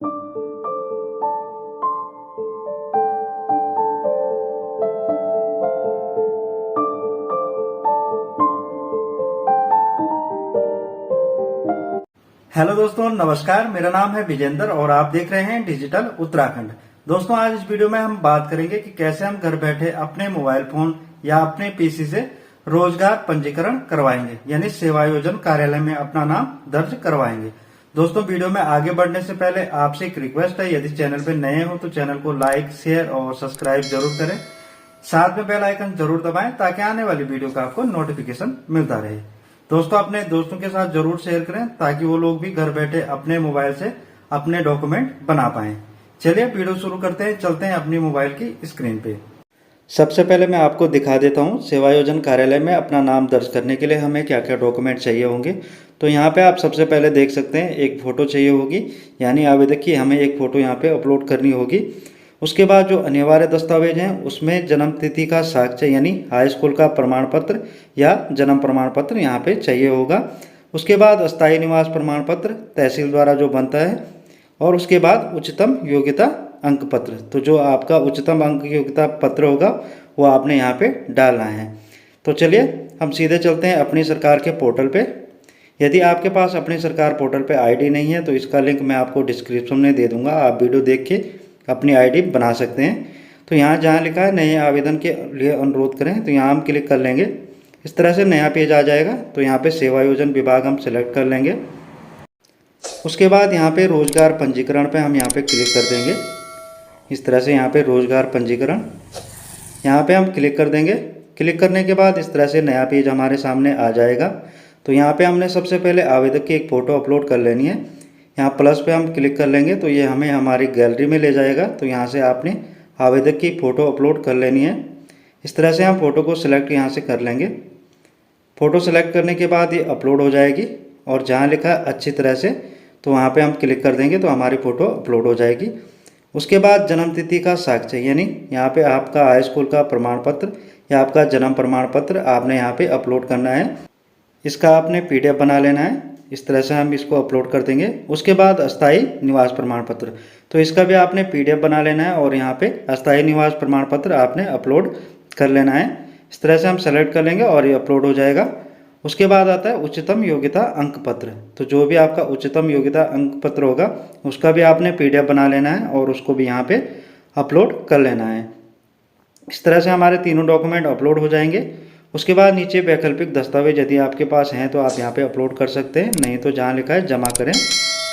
Hello दोस्तों, नमस्कार। मेरा नाम है विजेंद्र और आप देख रहे हैं डिजिटल उत्तराखंड। दोस्तों, आज इस वीडियो में हम बात करेंगे कि कैसे हम घर बैठे अपने मोबाइल फोन या अपने पीसी से रोजगार पंजीकरण करवाएंगे, यानी सेवायोजन कार्यालय में अपना नाम दर्ज करवाएंगे। दोस्तों, वीडियो में आगे बढ़ने से पहले आपसे एक रिक्वेस्ट है, यदि चैनल पे नए हो तो चैनल को लाइक, शेयर और सब्सक्राइब जरूर करें। साथ में बेल आइकन जरूर दबाएं ताकि आने वाली वीडियो का आपको नोटिफिकेशन मिलता रहे। दोस्तों, अपने दोस्तों के साथ जरूर शेयर करें ताकि वो लोग भी घर बैठे अपने मोबाइल से अपने डॉक्यूमेंट बना पाएं। चलिए वीडियो शुरू करते हैं, चलते हैं अपनी मोबाइल की स्क्रीन पे। सबसे पहले मैं आपको दिखा देता हूं सेवायोजन कार्यालय में अपना नाम दर्ज करने के लिए हमें क्या क्या डॉक्यूमेंट चाहिए होंगे। तो यहाँ पे आप सबसे पहले देख सकते हैं एक फ़ोटो चाहिए होगी, यानी आवेदक की हमें एक फ़ोटो यहाँ पे अपलोड करनी होगी। उसके बाद जो अनिवार्य दस्तावेज हैं उसमें जन्म तिथि का साक्ष्य यानी हाई स्कूल का प्रमाण पत्र या जन्म प्रमाण पत्र यहाँ पे चाहिए होगा। उसके बाद अस्थायी निवास प्रमाण पत्र तहसील द्वारा जो बनता है, और उसके बाद उच्चतम योग्यता अंक पत्र। तो जो आपका उच्चतम अंक योग्यता पत्र होगा वो आपने यहाँ पे डालना है। तो चलिए हम सीधे चलते हैं अपनी सरकार के पोर्टल पे। यदि आपके पास अपनी सरकार पोर्टल पे आईडी नहीं है तो इसका लिंक मैं आपको डिस्क्रिप्शन में दे दूंगा, आप वीडियो देख के अपनी आईडी बना सकते हैं। तो यहाँ जहाँ लिखा है नए आवेदन के लिए अनुरोध करें, तो यहाँ हम क्लिक कर लेंगे। इस तरह से नया पेज आ जाएगा। तो यहाँ पे सेवायोजन विभाग हम सिलेक्ट कर लेंगे। उसके बाद यहाँ पे रोजगार पंजीकरण पे हम यहाँ पे क्लिक कर देंगे। इस तरह से यहाँ पे रोजगार पंजीकरण यहाँ पे हम क्लिक कर देंगे। क्लिक करने के बाद इस तरह से नया पेज हमारे सामने आ जाएगा। तो यहाँ पे हमने सबसे पहले आवेदक की एक फ़ोटो अपलोड कर लेनी है। यहाँ प्लस पे हम क्लिक कर लेंगे तो ये हमें हमारी गैलरी में ले जाएगा। तो यहाँ से आपने आवेदक की फ़ोटो अपलोड कर लेनी है। इस तरह से हम फ़ोटो को सिलेक्ट यहाँ से कर लेंगे। फ़ोटो सेलेक्ट करने के बाद ये अपलोड हो जाएगी, और जहाँ लिखा है अच्छी तरह से तो वहाँ पे हम क्लिक कर देंगे तो हमारी फ़ोटो अपलोड हो जाएगी। उसके बाद जन्म तिथि का साक्ष्य यानी यहाँ पे आपका हाई स्कूल का प्रमाण पत्र या आपका जन्म प्रमाण पत्र आपने यहाँ पे अपलोड करना है। इसका आपने PDF बना लेना है। इस तरह से हम इसको अपलोड कर देंगे। उसके बाद अस्थायी निवास प्रमाण पत्र, तो इसका भी आपने PDF बना लेना है और यहाँ पे अस्थायी निवास प्रमाण पत्र आपने अपलोड कर लेना है। इस तरह से हम सेलेक्ट कर लेंगे और ये अपलोड हो जाएगा। उसके बाद आता है उच्चतम योग्यता अंक पत्र। तो जो भी आपका उच्चतम योग्यता अंक पत्र होगा उसका भी आपने PDF बना लेना है और उसको भी यहाँ पे अपलोड कर लेना है। इस तरह से हमारे तीनों डॉक्यूमेंट अपलोड हो जाएंगे। उसके बाद नीचे वैकल्पिक दस्तावेज यदि आपके पास हैं तो आप यहाँ पे अपलोड कर सकते हैं, नहीं तो जहाँ लिखा है जमा करें,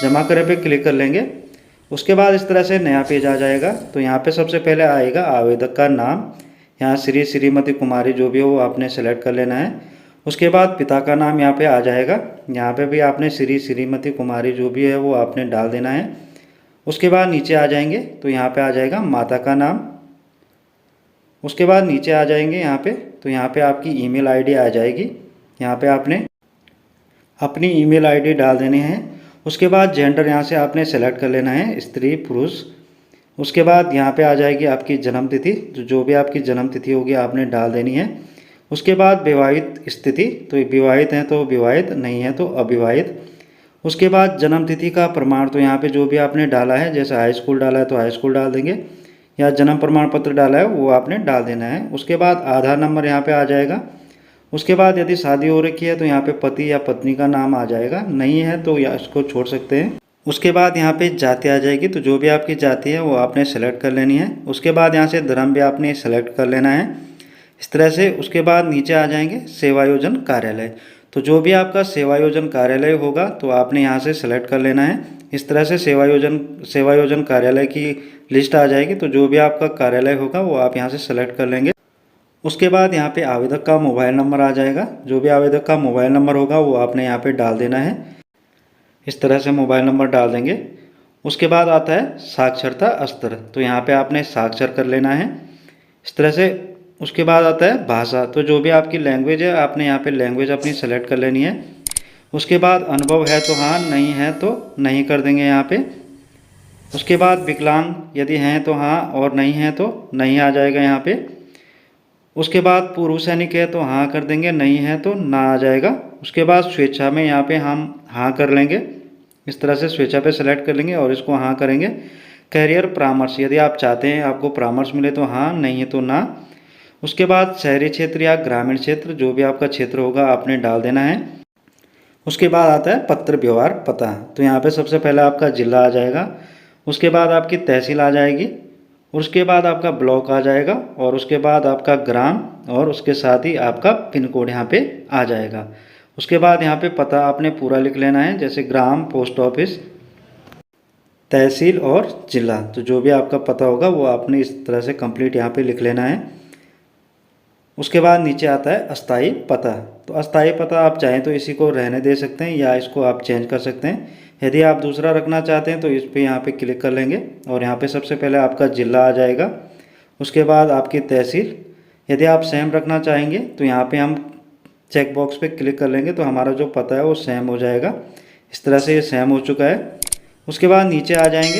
जमा करें पे क्लिक कर लेंगे। उसके बाद इस तरह से नया पेज आ जाएगा। तो यहाँ पे सबसे पहले आएगा आवेदक का नाम, यहाँ श्री श्रीमती कुमारी जो भी हो वो आपने सेलेक्ट कर लेना है। उसके बाद पिता का नाम यहाँ पे आ जाएगा, यहाँ पे भी आपने श्री श्रीमती कुमारी जो भी है वो आपने डाल देना है। उसके बाद नीचे आ जाएंगे तो यहाँ पे आ जाएगा माता का नाम। उसके बाद नीचे आ जाएंगे यहाँ पे, तो यहाँ पे आपकी ईमेल आईडी आ जाएगी। यहाँ पे आपने अपनी ईमेल आईडी डाल देनी है। उसके बाद जेंडर यहाँ से आपने सेलेक्ट कर लेना है, स्त्री पुरुष। उसके बाद यहाँ पे आ जाएगी आपकी जन्म तिथि, जो भी आपकी जन्म तिथि होगी आपने डाल देनी है। उसके बाद विवाहित स्थिति, तो विवाहित हैं तो विवाहित, नहीं है तो अविवाहित। उसके बाद जन्म तिथि का प्रमाण, तो यहाँ पे जो भी आपने डाला है, जैसे हाई स्कूल डाला है तो हाई स्कूल डाल देंगे, या जन्म प्रमाण पत्र डाला है वो आपने डाल देना है। उसके बाद आधार नंबर यहाँ पे आ जाएगा। उसके बाद यदि शादी हो रखी है तो यहाँ पे पति या पत्नी का नाम आ जाएगा, नहीं है तो या इसको छोड़ सकते हैं। उसके बाद यहाँ पे जाति आ जाएगी, तो जो भी आपकी जाति है वो आपने सेलेक्ट कर लेनी है। उसके बाद यहाँ से धर्म भी आपने सेलेक्ट कर लेना है इस तरह से। उसके बाद नीचे आ जाएंगे सेवायोजन कार्यालय, तो जो भी आपका सेवायोजन कार्यालय होगा तो आपने यहाँ से सेलेक्ट कर लेना है। इस तरह से सेवायोजन कार्यालय की लिस्ट आ जाएगी, तो जो भी आपका कार्यालय होगा वो आप यहाँ से सेलेक्ट कर लेंगे। उसके बाद यहाँ पे आवेदक का मोबाइल नंबर आ जाएगा, जो भी आवेदक का मोबाइल नंबर होगा वो आपने यहाँ पे डाल देना है। इस तरह से मोबाइल नंबर डाल देंगे। उसके बाद आता है साक्षरता स्तर, तो यहाँ पे आपने साक्षर कर लेना है इस तरह से। उसके बाद आता है भाषा, तो जो भी आपकी लैंग्वेज है आपने यहाँ पे लैंग्वेज अपनी सेलेक्ट कर लेनी है। उसके बाद अनुभव है तो हाँ, नहीं है तो नहीं कर देंगे यहाँ पे। उसके बाद विकलांग यदि हैं तो हाँ, और नहीं है तो नहीं आ जाएगा यहाँ पे। उसके बाद पूर्व सैनिक है तो हाँ कर देंगे, नहीं है तो ना आ जाएगा। उसके बाद स्वेच्छा में यहाँ पे हम हाँ कर लेंगे। इस तरह से स्वेच्छा पे सेलेक्ट कर लेंगे और इसको हाँ करेंगे। कैरियर परामर्श, यदि आप चाहते हैं आपको परामर्श मिले तो हाँ, नहीं है तो ना। उसके बाद शहरी क्षेत्र या ग्रामीण क्षेत्र, जो भी आपका क्षेत्र होगा आपने डाल देना है। उसके बाद आता है पत्र व्यवहार पता। तो यहाँ पे सबसे पहले आपका ज़िला आ जाएगा, उसके बाद आपकी तहसील आ जाएगी, उसके बाद आपका ब्लॉक आ जाएगा और उसके बाद आपका ग्राम और उसके साथ ही आपका पिन कोड यहाँ पे आ जाएगा। उसके बाद यहाँ पे पता आपने पूरा लिख लेना है, जैसे ग्राम, पोस्ट ऑफिस, तहसील और ज़िला। तो जो भी आपका पता होगा वो आपने इस तरह से कंप्लीट यहाँ पे लिख लेना है। उसके बाद नीचे आता है अस्थाई पता। तो अस्थाई पता आप चाहें तो इसी को रहने दे सकते हैं या इसको आप चेंज कर सकते हैं। यदि आप दूसरा रखना चाहते हैं तो इस पे यहाँ पे क्लिक कर लेंगे और यहाँ पे सबसे पहले आपका ज़िला आ जाएगा, उसके बाद आपकी तहसील। यदि आप सेम रखना चाहेंगे तो यहाँ पे हम चेक बॉक्स पे क्लिक कर लेंगे तो हमारा जो पता है वो सेम हो जाएगा। इस तरह से ये सेम हो चुका है। उसके बाद नीचे आ जाएंगे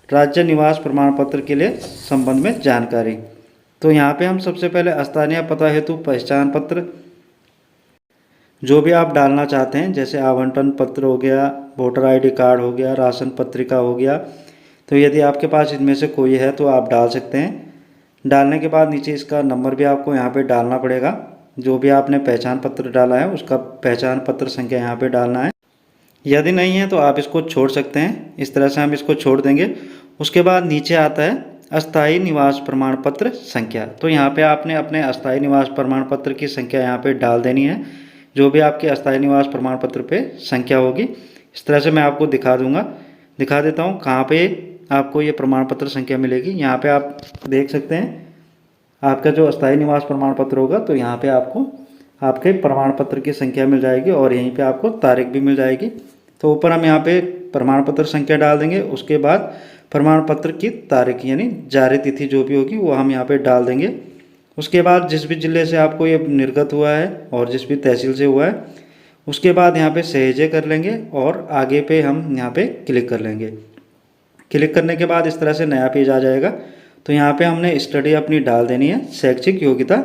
राज्य निवास प्रमाण पत्र के लिए संबंध में जानकारी। तो यहाँ पे हम सबसे पहले स्थानीय पता हेतु पहचान पत्र जो भी आप डालना चाहते हैं, जैसे आवंटन पत्र हो गया, वोटर आईडी कार्ड हो गया, राशन पत्रिका हो गया, तो यदि आपके पास इनमें से कोई है तो आप डाल सकते हैं। डालने के बाद नीचे इसका नंबर भी आपको यहाँ पे डालना पड़ेगा। जो भी आपने पहचान पत्र डाला है उसका पहचान पत्र संख्या यहाँ पे डालना है। यदि नहीं है तो आप इसको छोड़ सकते हैं। इस तरह से हम इसको छोड़ देंगे। उसके बाद नीचे आता है अस्थायी निवास प्रमाण पत्र संख्या। तो यहाँ पे आपने अपने अस्थायी निवास प्रमाण पत्र की संख्या यहाँ पे डाल देनी है, जो भी आपके अस्थायी निवास प्रमाण पत्र पे संख्या होगी। इस तरह से मैं आपको दिखा देता हूँ कहाँ पे आपको ये प्रमाण पत्र संख्या मिलेगी। यहाँ पे आप देख सकते हैं आपका जो अस्थायी निवास प्रमाण पत्र होगा, तो यहाँ पे आपको आपके प्रमाण पत्र की संख्या मिल जाएगी और यहीं पे आपको तारीख भी मिल जाएगी। तो ऊपर हम यहाँ पे प्रमाण पत्र संख्या डाल देंगे, उसके बाद प्रमाण पत्र की तारीख यानी जारी तिथि जो भी होगी वो हम यहाँ पे डाल देंगे। उसके बाद जिस भी ज़िले से आपको ये निर्गत हुआ है और जिस भी तहसील से हुआ है, उसके बाद यहाँ पे सहेजे कर लेंगे और आगे पे हम यहाँ पे क्लिक कर लेंगे। क्लिक करने के बाद इस तरह से नया पेज आ जाएगा। तो यहाँ पे हमने स्टडी अपनी डाल देनी है, शैक्षिक योग्यता।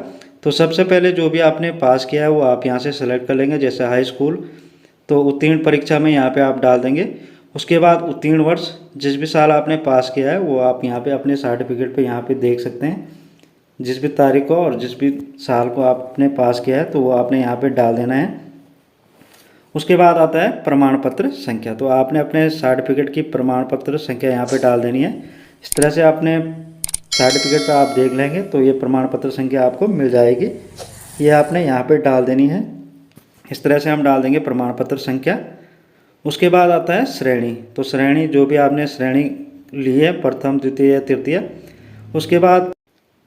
तो सबसे पहले जो भी आपने पास किया है वो आप यहाँ से सेलेक्ट कर लेंगे, जैसे हाई स्कूल, तो उत्तीर्ण परीक्षा में यहाँ पे आप डाल देंगे। उसके बाद उत्तीर्ण वर्ष, जिस भी साल आपने पास किया है वो आप यहाँ पे अपने सर्टिफिकेट पे यहाँ पे देख सकते हैं, जिस भी तारीख को और जिस भी साल को आपने पास किया है तो वो आपने यहाँ पे डाल देना है। उसके बाद आता है प्रमाण पत्र संख्या। तो आपने अपने सर्टिफिकेट की प्रमाण पत्र संख्या यहाँ पे डाल देनी है। इस तरह से आपने सर्टिफिकेट पर आप देख लेंगे तो ये प्रमाण पत्र संख्या आपको मिल जाएगी, ये आपने यहाँ पे डाल देनी है। इस तरह से हम डाल देंगे प्रमाण पत्र संख्या। उसके बाद आता है श्रेणी। तो श्रेणी जो भी आपने श्रेणी ली है, प्रथम, द्वितीय, तृतीय, उसके बाद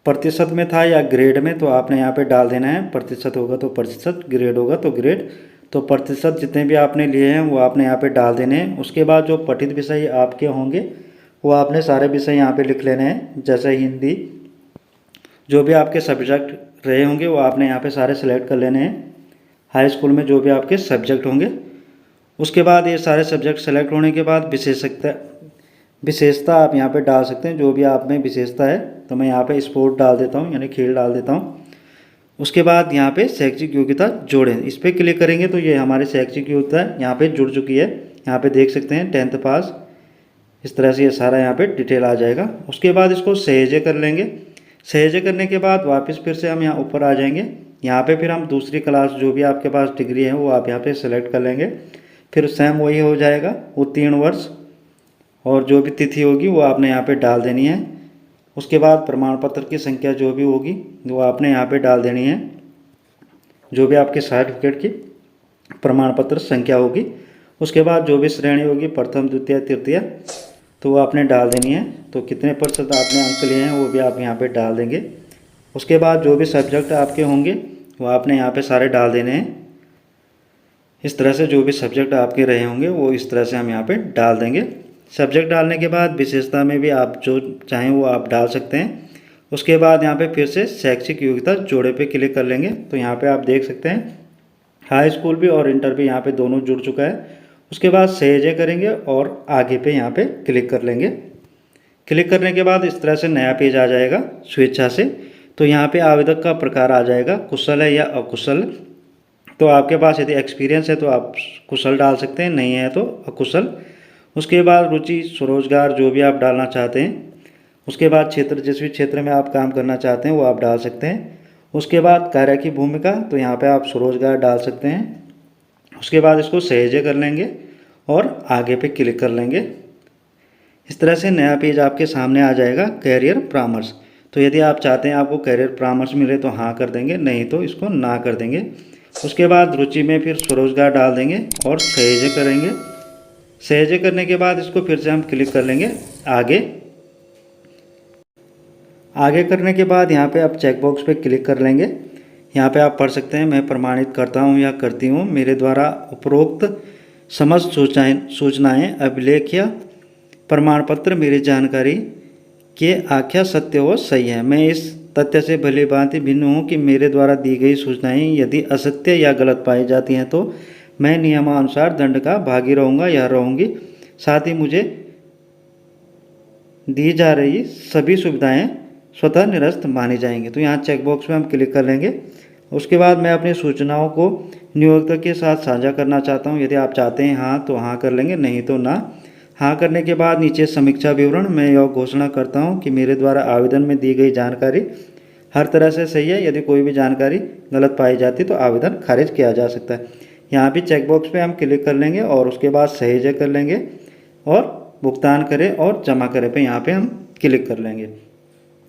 प्रतिशत में था या ग्रेड में, तो आपने यहाँ पे डाल देना है। प्रतिशत होगा तो प्रतिशत, ग्रेड होगा तो ग्रेड। तो प्रतिशत जितने भी आपने लिए हैं वो आपने यहाँ पे डाल देने हैं। उसके बाद जो पठित विषय आपके होंगे वो आपने सारे विषय यहाँ पे लिख लेने हैं, जैसे हिंदी, जो भी आपके सब्जेक्ट रहे होंगे वो आपने यहाँ पे सारे सेलेक्ट कर लेने हैं। हाई स्कूल में जो भी आपके सब्जेक्ट होंगे, उसके बाद ये सारे सब्जेक्ट सेलेक्ट होने के बाद विशेषता आप यहाँ पे डाल सकते हैं, जो भी आप में विशेषता है। तो मैं यहाँ पे स्पोर्ट डाल देता हूँ, यानी खेल डाल देता हूँ। उसके बाद यहाँ पे शैक्षिक योग्यता जोड़ें, इस पर क्लिक करेंगे तो ये हमारे शैक्षिक योग्यता यहाँ पे जुड़ चुकी है। यहाँ पे देख सकते हैं 10th पास, इस तरह से ये सारा यहाँ पे डिटेल आ जाएगा। उसके बाद इसको सहेजे कर लेंगे। सहेजे करने के बाद वापस फिर से हम यहाँ ऊपर आ जाएंगे। यहाँ पे फिर हम दूसरी क्लास जो भी आपके पास डिग्री है वो आप यहाँ पे सेलेक्ट कर लेंगे। फिर सेम वही हो जाएगा, उत्तीर्ण वर्ष और जो भी तिथि होगी वो आपने यहाँ पे डाल देनी है। उसके बाद प्रमाण पत्र की संख्या जो भी होगी वो आपने यहाँ पे डाल देनी है, जो भी आपके सर्टिफिकेट की प्रमाण पत्र संख्या होगी। उसके बाद जो भी श्रेणी होगी, प्रथम, द्वितीय, तृतीय, तो वो आपने डाल देनी है। तो कितने प्रतिशत आपने अंक लिए हैं वो भी आप यहाँ पे डाल देंगे। उसके बाद जो भी सब्जेक्ट आपके होंगे वो आपने यहाँ पे सारे डाल देने हैं। इस तरह से जो भी सब्जेक्ट आपके रहे होंगे वो इस तरह से हम यहाँ पे डाल देंगे। सब्जेक्ट डालने के बाद विशेषता में भी आप जो चाहें वो आप डाल सकते हैं। उसके बाद यहाँ पे फिर से शैक्षिक योग्यता जोड़े पे क्लिक कर लेंगे। तो यहाँ पे आप देख सकते हैं हाई स्कूल भी और इंटर भी यहाँ पे दोनों जुड़ चुका है। उसके बाद सहेजे करेंगे और आगे पे यहाँ पे क्लिक कर लेंगे। क्लिक करने के बाद इस तरह से नया पेज आ जाएगा स्वेच्छा से। तो यहाँ पे आवेदक का प्रकार आ जाएगा, कुशल है या अकुशल। तो आपके पास यदि एक्सपीरियंस है तो आप कुशल डाल सकते हैं, नहीं है तो अकुशल। उसके बाद रुचि, स्वरोजगार जो भी आप डालना चाहते हैं। उसके बाद क्षेत्र, जिस भी क्षेत्र में आप काम करना चाहते हैं वो आप डाल सकते हैं। उसके बाद कार्य की भूमिका, तो यहाँ पे आप स्वरोजगार डाल सकते हैं। उसके बाद इसको सहेजे कर लेंगे और आगे पे क्लिक कर लेंगे। इस तरह से नया पेज आपके सामने आ जाएगा, कैरियर परामर्श। तो यदि आप चाहते हैं आपको कैरियर परामर्श मिले तो हाँ कर देंगे, नहीं तो इसको ना कर देंगे। उसके बाद रुचि में फिर स्वरोजगार डाल देंगे और सहेजे करेंगे। सहेजे करने के बाद इसको फिर से हम क्लिक कर लेंगे आगे। आगे करने के बाद यहाँ पे आप चेक बॉक्स पे क्लिक कर लेंगे। यहाँ पे आप पढ़ सकते हैं, मैं प्रमाणित करता हूँ या करती हूँ, मेरे द्वारा उपरोक्त समस्त सूचनाएं अभिलेख या प्रमाण पत्र मेरी जानकारी के आख्या सत्य व सही है। मैं इस तथ्य से भली भांति भिन्न हूँ कि मेरे द्वारा दी गई सूचनाएं यदि असत्य या गलत पाई जाती हैं तो मैं नियमानुसार दंड का भागी रहूँगा या रहूँगी। साथ ही मुझे दी जा रही सभी सुविधाएं स्वतः निरस्त मानी जाएंगी। तो यहाँ चेक बॉक्स में हम क्लिक कर लेंगे। उसके बाद मैं अपनी सूचनाओं को नियोक्ता के साथ साझा करना चाहता हूँ। यदि आप चाहते हैं हाँ तो हाँ कर लेंगे, नहीं तो ना। हाँ करने के बाद नीचे समीक्षा विवरण, मैं यह घोषणा करता हूँ कि मेरे द्वारा आवेदन में दी गई जानकारी हर तरह से सही है। यदि कोई भी जानकारी गलत पाई जाती तो आवेदन खारिज किया जा सकता है। यहाँ भी चेक बॉक्स पे हम क्लिक कर लेंगे और उसके बाद सहेजे कर लेंगे और भुगतान करें और जमा करें पे यहाँ पे हम क्लिक कर लेंगे।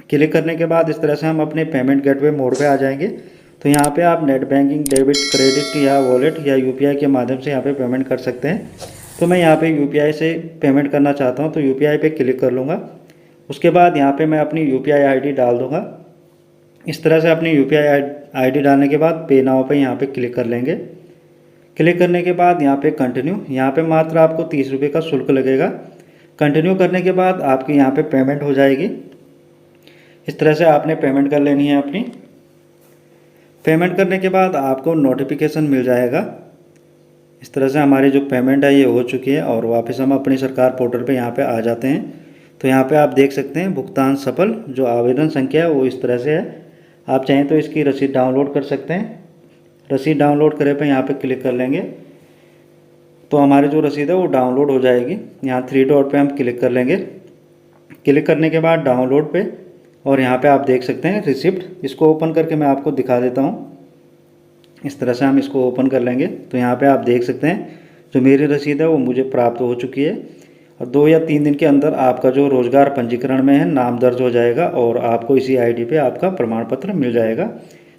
क्लिक करने के बाद इस तरह से हम अपने पेमेंट गेटवे मोड पे आ जाएंगे। तो यहाँ पे आप नेट बैंकिंग, डेबिट, क्रेडिट या वॉलेट या यूपीआई के माध्यम से यहाँ पे पेमेंट कर सकते हैं। तो मैं यहाँ पे यूपीआई से पेमेंट करना चाहता हूँ तो यूपीआई पे क्लिक कर लूँगा। उसके बाद यहाँ पे मैं अपनी यूपीआई आईडी डाल दूँगा। इस तरह से अपनी यूपीआई आईडी डालने के बाद पे नाउ पे यहाँ पे क्लिक कर लेंगे। क्लिक करने के बाद यहाँ पे कंटिन्यू, यहाँ पे मात्र आपको 30 रुपये का शुल्क लगेगा। कंटिन्यू करने के बाद आपकी यहाँ पे पेमेंट हो जाएगी। इस तरह से आपने पेमेंट कर लेनी है अपनी। पेमेंट करने के बाद आपको नोटिफिकेशन मिल जाएगा। इस तरह से हमारी जो पेमेंट है ये हो चुकी है और वापस हम अपनी सरकार पोर्टल पे यहाँ पे आ जाते हैं। तो यहाँ पे आप देख सकते हैं भुगतान सफल, जो आवेदन संख्या है वो इस तरह से है। आप चाहें तो इसकी रसीद डाउनलोड कर सकते हैं। रसीद डाउनलोड करे पे यहाँ पे क्लिक कर लेंगे तो हमारी जो रसीद है वो डाउनलोड हो जाएगी। यहाँ 3 डॉट पे हम क्लिक कर लेंगे। क्लिक करने के बाद डाउनलोड पे, और यहाँ पे आप देख सकते हैं रिसिप्ट। इसको ओपन करके मैं आपको दिखा देता हूँ। इस तरह से हम इसको ओपन कर लेंगे तो यहाँ पे आप देख सकते हैं जो मेरी रसीद है वो मुझे प्राप्त हो चुकी है। और 2 या 3 दिन के अंदर आपका जो रोजगार पंजीकरण में है नाम दर्ज हो जाएगा और आपको इसी आईडी पे आपका प्रमाण पत्र मिल जाएगा।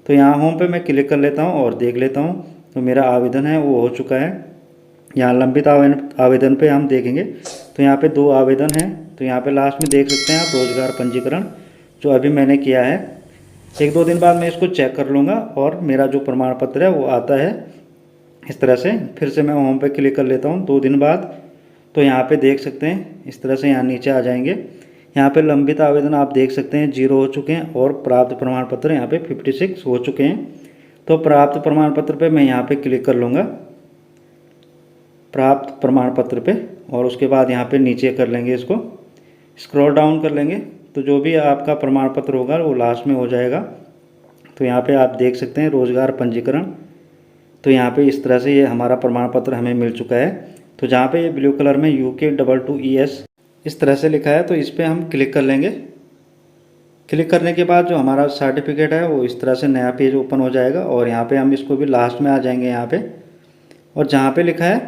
तो यहाँ होम पे मैं क्लिक कर लेता हूँ और देख लेता हूँ तो मेरा आवेदन है वो हो चुका है। यहाँ लंबित आवेदन पे हम देखेंगे तो यहाँ पे 2 आवेदन हैं। तो यहाँ पे लास्ट में देख सकते हैं आप रोजगार पंजीकरण जो अभी मैंने किया है। 1-2 दिन बाद मैं इसको चेक कर लूँगा और मेरा जो प्रमाण पत्र है वो आता है। इस तरह से फिर से मैं होम पे क्लिक कर लेता हूँ 2 दिन बाद। तो यहाँ पे देख सकते हैं इस तरह से यहाँ नीचे आ जाएंगे। यहाँ पे लंबित आवेदन आप देख सकते हैं 0 हो चुके हैं और प्राप्त प्रमाण पत्र यहाँ पे 56 हो चुके हैं। तो प्राप्त प्रमाण पत्र पे मैं यहाँ पे क्लिक कर लूँगा, प्राप्त प्रमाण पत्र पे, और उसके बाद यहाँ पे नीचे कर लेंगे, इसको स्क्रॉल डाउन कर लेंगे तो जो भी आपका प्रमाण पत्र होगा वो लास्ट में हो जाएगा। तो यहाँ पे आप देख सकते हैं रोजगार पंजीकरण। तो यहाँ पे इस तरह से ये हमारा प्रमाण पत्र हमें मिल चुका है। तो जहाँ पे ये ब्लू कलर में UK22ES इस तरह से लिखा है तो इस पर हम क्लिक कर लेंगे। क्लिक करने के बाद जो हमारा सर्टिफिकेट है वो इस तरह से नया पेज ओपन हो जाएगा और यहाँ पे हम इसको भी लास्ट में आ जाएंगे यहाँ पे, और जहाँ पे लिखा है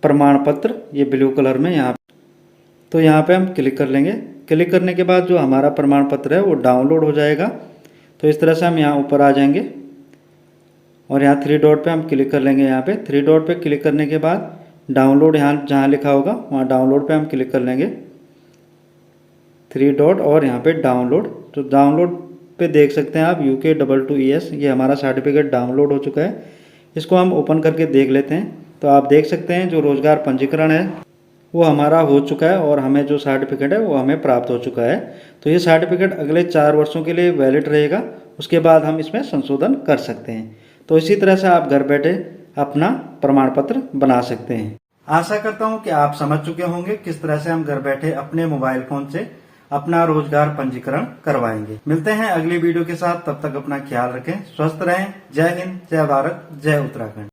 प्रमाण पत्र ये ब्लू कलर में यहाँ, तो यहाँ पे हम क्लिक कर लेंगे। क्लिक करने के बाद जो हमारा प्रमाण पत्र है वो डाउनलोड हो जाएगा। तो इस तरह से हम यहाँ ऊपर आ जाएंगे और यहाँ 3 डॉट पे हम क्लिक कर लेंगे। यहाँ पे 3 डॉट पे क्लिक करने के बाद डाउनलोड, यहाँ जहाँ लिखा होगा वहाँ डाउनलोड पे हम क्लिक कर लेंगे। 3 डॉट और यहाँ पे डाउनलोड। तो डाउनलोड पे देख सकते हैं आप UK22ES ये हमारा सर्टिफिकेट डाउनलोड हो चुका है। इसको हम ओपन करके देख लेते हैं। तो आप देख सकते हैं जो रोजगार पंजीकरण है वो हमारा हो चुका है और हमें जो सर्टिफिकेट है वो हमें प्राप्त हो चुका है। तो ये सर्टिफिकेट अगले 4 वर्षों के लिए वैलिड रहेगा, उसके बाद हम इसमें संशोधन कर सकते हैं। तो इसी तरह से आप घर बैठे अपना प्रमाण पत्र बना सकते हैं। आशा करता हूं कि आप समझ चुके होंगे किस तरह से हम घर बैठे अपने मोबाइल फोन से अपना रोजगार पंजीकरण करवाएंगे। मिलते हैं अगली वीडियो के साथ, तब तक अपना ख्याल रखें, स्वस्थ रहें। जय हिंद, जय भारत, जय उत्तराखंड।